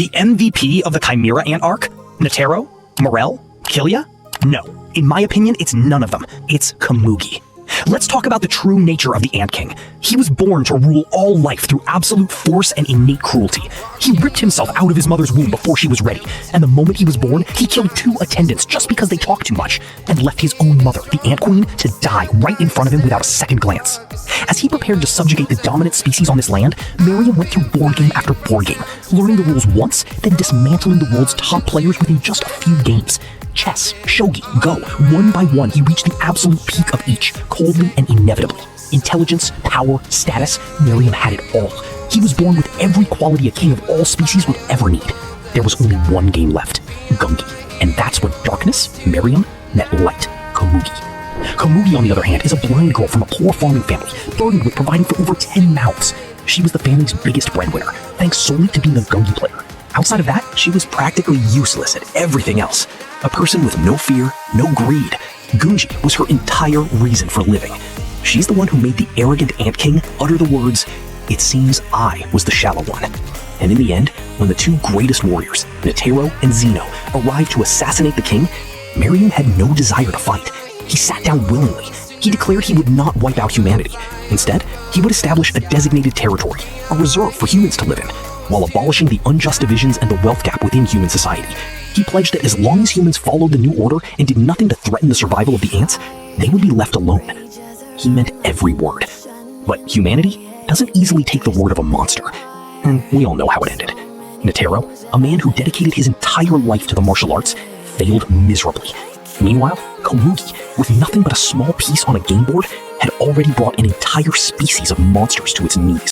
The MVP of the Chimera ant arc? Netero? Morel? Killia? No. In my opinion, it's none of them. It's Komugi. Let's talk about the true nature of the Ant King. He was born to rule all life through absolute force and innate cruelty. He ripped himself out of his mother's womb before she was ready, and the moment he was born, he killed 2 attendants just because they talked too much, and left his own mother, the Ant Queen, to die right in front of him without a second glance. As he prepared to subjugate the dominant species on this land, Miriam went through board game after board game, learning the rules once, then dismantling the world's top players within just a few games. Chess, shogi, go, one by one he reached the absolute peak of each, coldly and inevitably. Intelligence, power, status, Miriam had it all. He was born with every quality a king of all species would ever need. There was only one game left, Gungi, and that's when darkness, Miriam, met light, Komugi. Komugi, on the other hand, is a blind girl from a poor farming family, burdened with providing for over 10 mouths. She was the family's biggest breadwinner, thanks solely to being a Gungi player. Outside of that, she was practically useless at everything else. A person with no fear, no greed. Gungi was her entire reason for living. She's the one who made the arrogant Ant King utter the words, "It seems I was the shallow one." And in the end, when the 2 greatest warriors, Netero and Zeno, arrived to assassinate the king, Miriam had no desire to fight. He sat down willingly. He declared he would not wipe out humanity. Instead, he would establish a designated territory, a reserve for humans to live in, while abolishing the unjust divisions and the wealth gap within human society. He pledged that as long as humans followed the new order and did nothing to threaten the survival of the ants, they would be left alone. He meant every word. But humanity doesn't easily take the word of a monster. And we all know how it ended. Netero, a man who dedicated his entire life to the martial arts, failed miserably. Meanwhile, Komugi, with nothing but a small piece on a game board, had already brought an entire species of monsters to its knees.